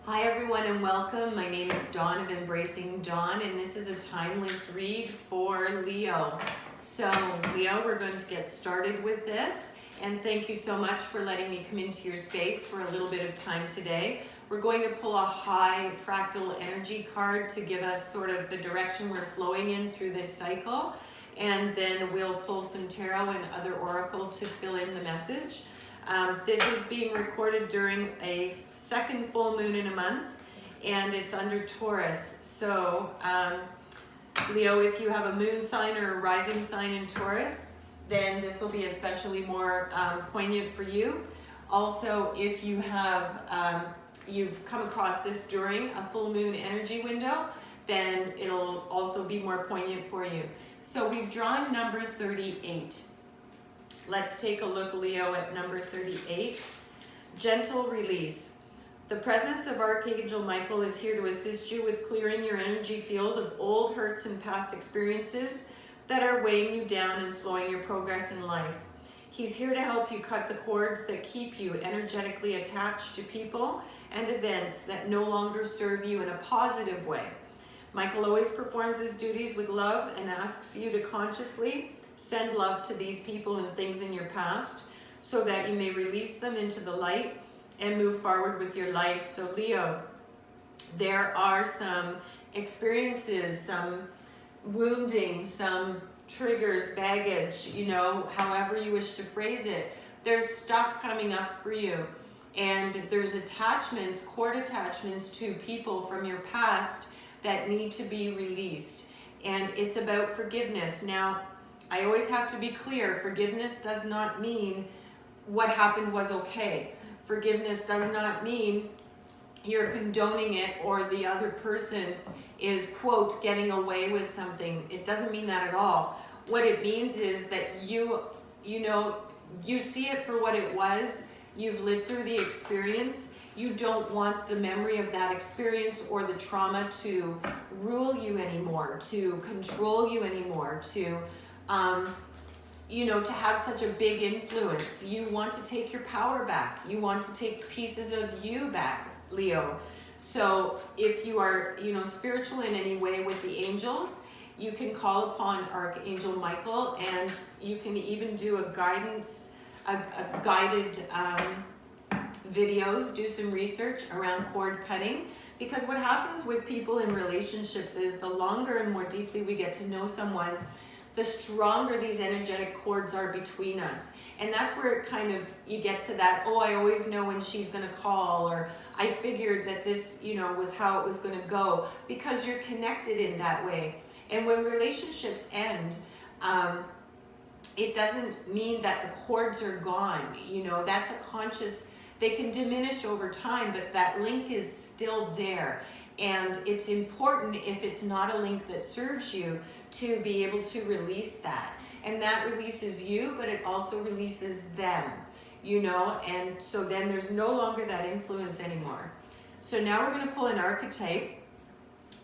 Hi everyone and welcome. My name is Dawn of Embracing Dawn and this is a timeless read for Leo. So Leo, we're going to get started with this and thank you so much for letting me come into your space for a little bit of time today. We're going to pull a high fractal energy card to give us sort of the direction we're flowing in through this cycle, and then we'll pull some tarot and other oracle to fill in the message. This is being recorded during a second full moon in a month, and it's under Taurus. So, Leo, if you have a moon sign or a rising sign in Taurus, then this will be especially more poignant for you. Also, if you have you've come across this during a full moon energy window, then it'll also be more poignant for you. So we've drawn number 38. Let's take a look, Leo, at number 38. Gentle release. The presence of Archangel Michael is here to assist you with clearing your energy field of old hurts and past experiences that are weighing you down and slowing your progress in life. He's here to help you cut the cords that keep you energetically attached to people and events that no longer serve you in a positive way. Michael always performs his duties with love and asks you to consciously send love to these people and things in your past so that you may release them into the light and move forward with your life. So Leo, there are some experiences, some wounding, some triggers, baggage, you know, however you wish to phrase it. There's stuff coming up for you, and there's attachments, cord attachments to people from your past that need to be released. And it's about forgiveness. Now, I always have to be clear, forgiveness does not mean what happened was okay. Forgiveness does not mean you're condoning it or the other person is, quote, getting away with something. It doesn't mean that at all. What it means is that you see it for what it was. You've lived through the experience. You don't want the memory of that experience or the trauma to rule you anymore, to control you anymore, to to have such a big influence. You want to take your power back. You want to take pieces of you back, Leo. So if you are, spiritual in any way with the angels, you can call upon Archangel Michael, and you can even do a guided videos, do some research around cord cutting. Because what happens with people in relationships is the longer and more deeply we get to know someone, the stronger these energetic cords are between us. And that's where it kind of, you get to that, oh, I always know when she's gonna call, or I figured that this, was how it was gonna go, because you're connected in that way. And when relationships end, it doesn't mean that the cords are gone. That's a conscious, they can diminish over time, but that link is still there. And it's important, if it's not a link that serves you, to be able to release that. And that releases you, but it also releases them, and so then there's no longer that influence anymore. So now we're going to pull an archetype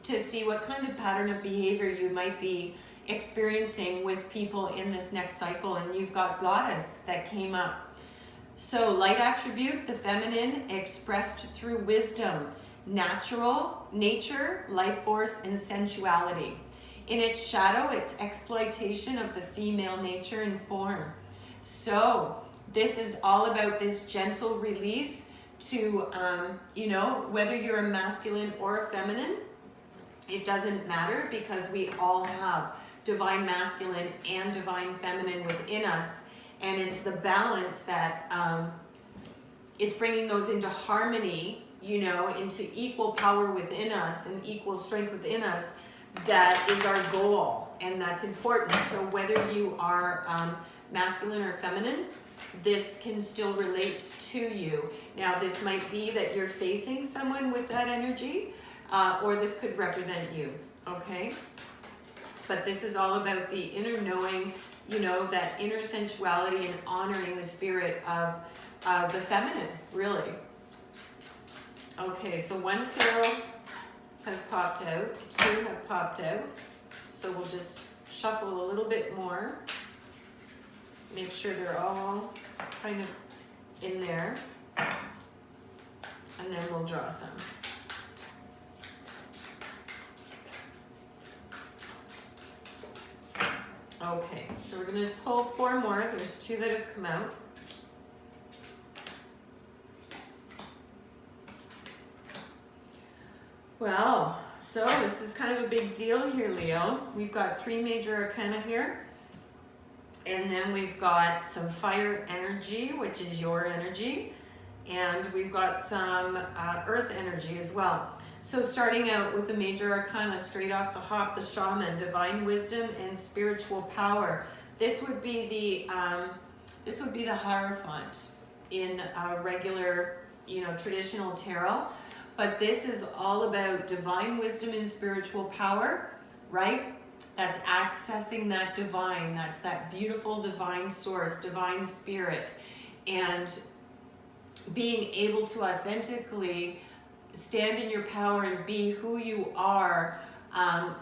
to see what kind of pattern of behavior you might be experiencing with people in this next cycle. And you've got Goddess that came up. So light attribute, the feminine, expressed through wisdom, nature, life force, and sensuality. In its shadow, it's exploitation of the female nature and form. So this is all about this gentle release to, whether you're a masculine or a feminine, it doesn't matter, because we all have divine masculine and divine feminine within us. And it's the balance that it's bringing those into harmony, into equal power within us and equal strength within us. That is our goal, and that's important. So whether you are masculine or feminine, this can still relate to you. Now, this might be that you're facing someone with that energy, or this could represent you, okay? But this is all about the inner knowing, that inner sensuality and honoring the spirit of the feminine, really. Okay, so one tarot has popped out, two have popped out. So we'll just shuffle a little bit more. Make sure they're all kind of in there. And then we'll draw some. we're going to pull 4 more. There's 2 that have come out. Well, so this is kind of a big deal here, Leo. We've got 3 major arcana here. And then we've got some fire energy, which is your energy. And we've got some earth energy as well. So starting out with the major arcana, straight off the hop, the shaman, divine wisdom and spiritual power. This would be the Hierophant in a regular, traditional tarot. But this is all about divine wisdom and spiritual power, right? That's accessing that divine. That's that beautiful divine source, divine spirit, and being able to authentically stand in your power and be who you are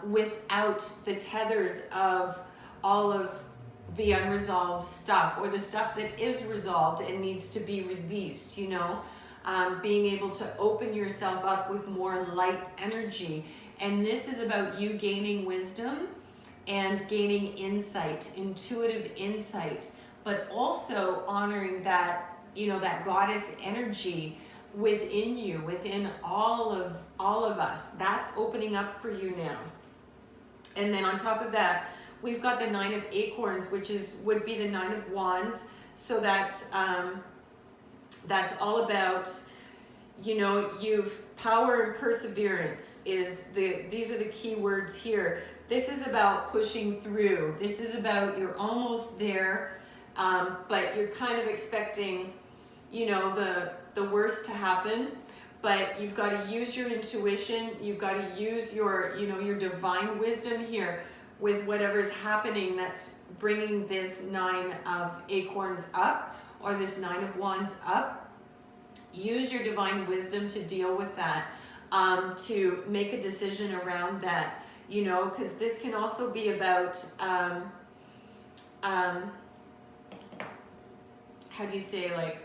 without the tethers of all of the unresolved stuff or the stuff that is resolved and needs to be released, being able to open yourself up with more light energy. And this is about you gaining wisdom and gaining insight, intuitive insight, but also honoring that, that goddess energy within you, within all of us. That's opening up for you now. And then on top of that, we've got the 9 of Acorns, which would be the 9 of Wands. So that's all about, you've power and perseverance these are the key words here. This is about pushing through. This is about you're almost there, but you're kind of expecting, the worst to happen. But you've got to use your intuition. You've got to use your, your divine wisdom here with whatever's happening that's bringing this 9 of Acorns up or this 9 of Wands up. Use your divine wisdom to deal with that, to make a decision around that, because this can also be about, how do you say, like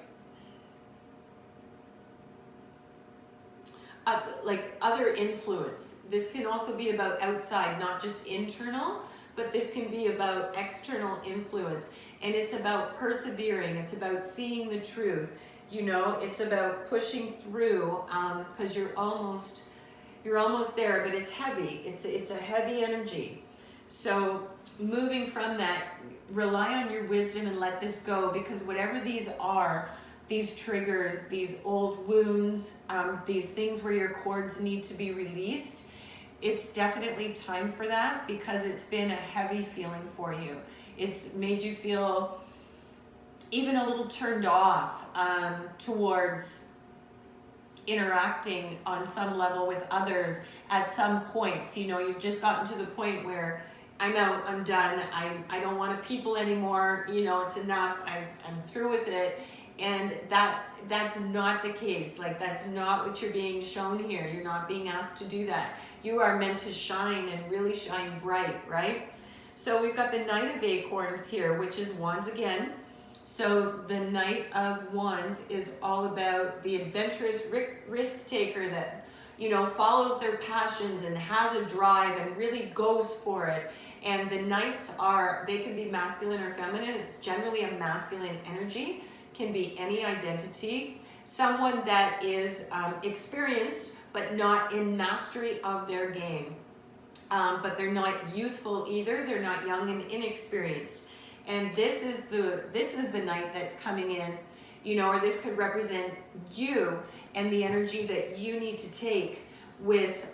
other influence. This can also be about outside, not just internal, but this can be about external influence. And it's about persevering. It's about seeing the truth. It's about pushing through, because you're almost there, but it's heavy. It's a heavy energy. So moving from that, rely on your wisdom and let this go, because whatever these are, these triggers, these old wounds, these things where your cords need to be released, it's definitely time for that, because it's been a heavy feeling for you. It's made you feel even a little turned off towards interacting on some level with others at some points. You've just gotten to the point where I'm out, I'm done, I don't want to people anymore, it's enough, I'm through with it. And that's not the case. That's not what you're being shown here. You're not being asked to do that. You are meant to shine and really shine bright, right? So we've got the Knight of Acorns here, which is Wands again. So the Knight of Wands is all about the adventurous risk taker that, follows their passions and has a drive and really goes for it. And the Knights they can be masculine or feminine. It's generally a masculine energy. Can be any identity, someone that is experienced but not in mastery of their game, but they're not youthful either. They're not young and inexperienced, and this is the Knight that's coming in, or this could represent you and the energy that you need to take with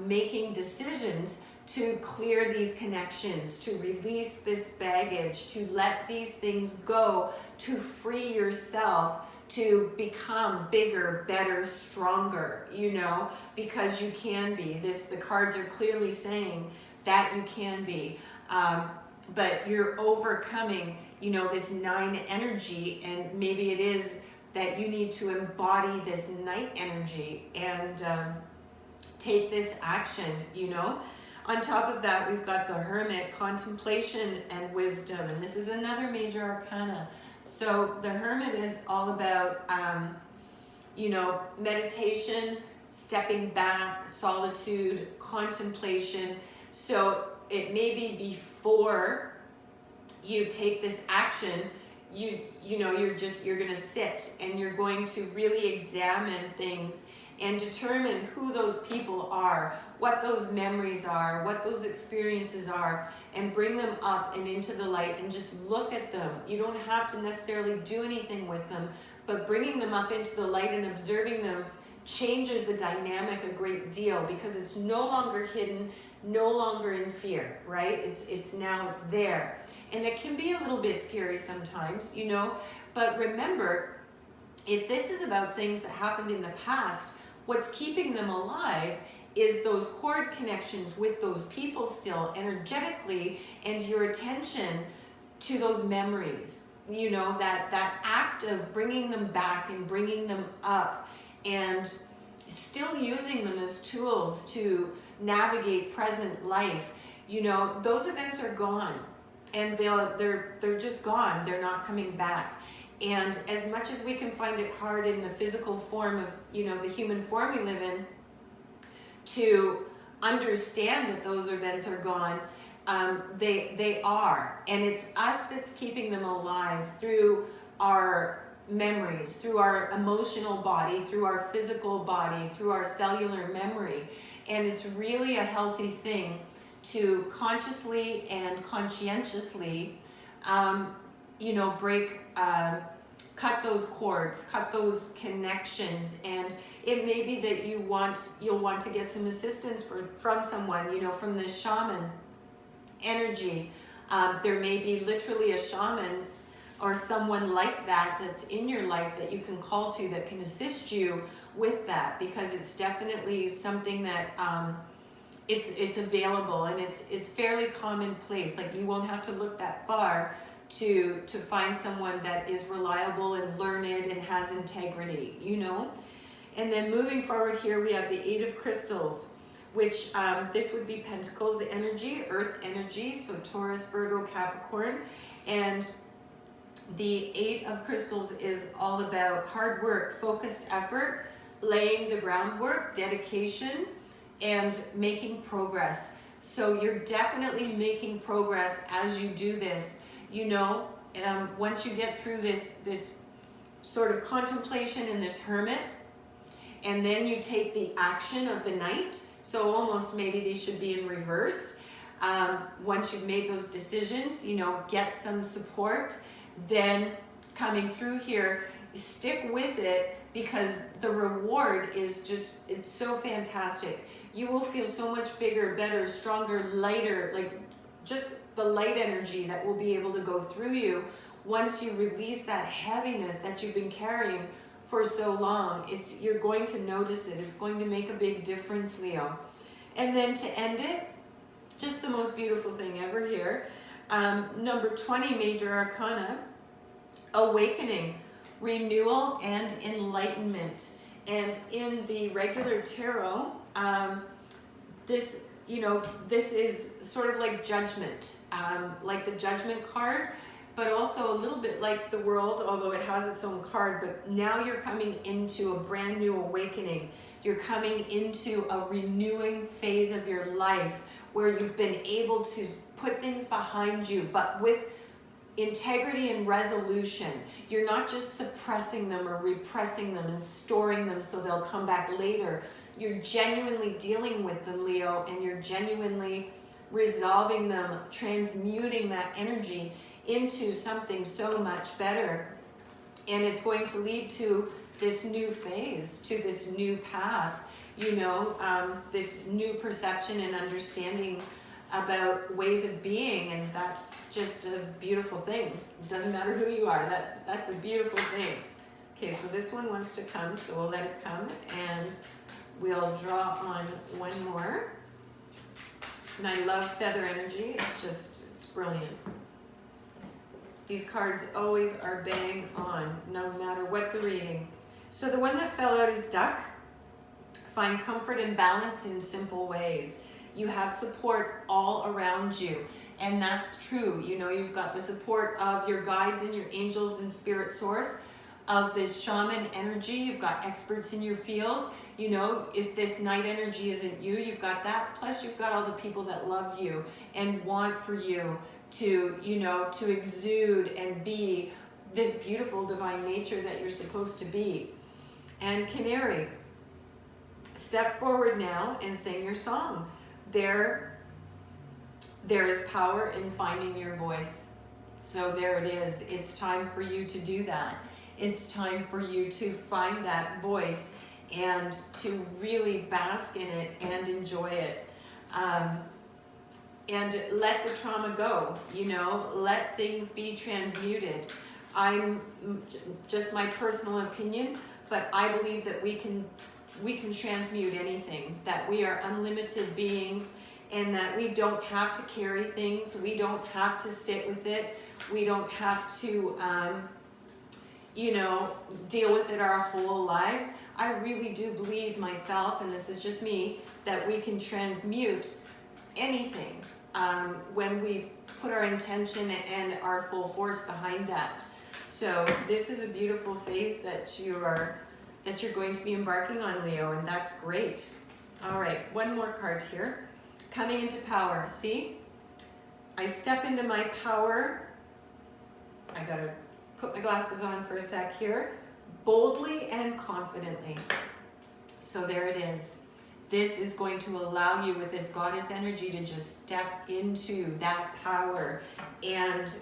making decisions to clear these connections, to release this baggage, to let these things go, to free yourself, to become bigger, better, stronger, because you can be. The cards are clearly saying that you can be. But you're overcoming, this 9 energy, and maybe it is that you need to embody this Knight energy and take this action, On top of that, we've got the Hermit, contemplation and wisdom, and this is another major arcana. So the Hermit is all about, meditation, stepping back, solitude, contemplation. So it may be before, you take this action, you know, you're going to sit and you're going to really examine things and determine who those people are, what those memories are, what those experiences are, and bring them up and into the light and just look at them. You don't have to necessarily do anything with them, but bringing them up into the light and observing them changes the dynamic a great deal, because it's no longer hidden, no longer in fear, right? It's now it's there. And it can be a little bit scary sometimes, you know, but remember, if this is about things that happened in the past, what's keeping them alive is those cord connections with those people still energetically, and your attention to those memories, you know, that act of bringing them back and bringing them up and still using them as tools to navigate present life. You know, those events are gone, and they're just gone. They're not coming back. And as much as we can find it hard in the physical form of, you know, the human form we live in, to understand that those events are gone, they are. And it's us that's keeping them alive through our memories, through our emotional body, through our physical body, through our cellular memory. And it's really a healthy thing to consciously and conscientiously, you know, cut those cords, cut those connections. And it may be that you'll want to get some assistance from someone, you know, from the shaman energy. There may be literally a shaman or someone like that that's in your life that you can call to that can assist you with that, because it's definitely something that it's available, and it's fairly commonplace. Like, you won't have to look that far to find someone that is reliable and learned and has integrity, you know. And then moving forward here, we have the 8 of crystals, which this would be Pentacles energy, Earth energy, so Taurus, Virgo, Capricorn. And the 8 of crystals is all about hard work, focused effort, laying the groundwork, dedication, and making progress. So you're definitely making progress as you do this. You know, once you get through this sort of contemplation and this hermit, and then you take the action of the Knight. So almost maybe these should be in reverse. Once you've made those decisions, you know, get some support. Then coming through here, stick with it, because the reward is just, it's so fantastic. You will feel so much bigger, better, stronger, lighter, like just the light energy that will be able to go through you once you release that heaviness that you've been carrying for so long. You're going to notice it. It's going to make a big difference, Leo. And then to end it, just the most beautiful thing ever here. Number 20, Major Arcana, awakening, renewal, and enlightenment. And in the regular tarot, this, you know, this is sort of like judgment, like the judgment card, but also a little bit like the world, although it has its own card. But now you're coming into a brand new awakening. You're coming into a renewing phase of your life where you've been able to put things behind you, but with integrity and resolution. You're not just suppressing them or repressing them and storing them so they'll come back later. You're genuinely dealing with them, Leo, and you're genuinely resolving them, transmuting that energy into something so much better. And it's going to lead to this new phase, to this new path, you know, this new perception and understanding about ways of being. And that's just a beautiful thing. It doesn't matter who you are. That's a beautiful thing. Okay, so this one wants to come, so we'll let it come, and we'll draw on one more. And I love feather energy. It's brilliant. These cards always are bang on, no matter what the reading. So the one that fell out is Duck. Find comfort and balance in simple ways. You have support all around you. And that's true. You know, you've got the support of your guides and your angels and spirit source, of this shaman energy. You've got experts in your field. You know, if this night energy isn't you, you've got that. Plus you've got all the people that love you and want for you to, you know, to exude and be this beautiful divine nature that you're supposed to be. And Canary, step forward now and sing your song. There is power in finding your voice. So there it is. It's time for you to do that. It's time for you to find that voice and to really bask in it and enjoy it. And let the trauma go, you know, let things be transmuted. I'm just my personal opinion, but I believe that we can transmute anything, that we are unlimited beings, and that we don't have to carry things, we don't have to sit with it, we don't have to, you know, deal with it our whole lives. I really do believe myself, and this is just me, that we can transmute anything when we put our intention and our full force behind that. So this is a beautiful phase that you're going to be embarking on, Leo, and that's great. All right, one more card here. Coming into power. See, I step into my power. I gotta put my glasses on for a sec here. Boldly and confidently. So there it is. This is going to allow you, with this goddess energy, to just step into that power and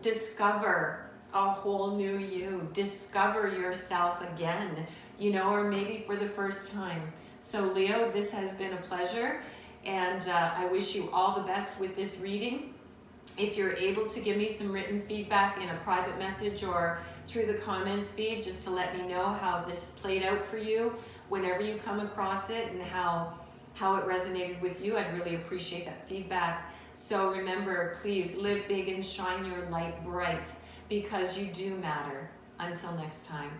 discover a whole new you. Discover yourself again, you know, or maybe for the first time. So Leo, this has been a pleasure, and I wish you all the best with this reading. If you're able to give me some written feedback in a private message or through the comments feed, just to let me know how this played out for you whenever you come across it, and how it resonated with you, I'd really appreciate that feedback. So remember, please live big and shine your light bright, because you do matter. Until next time.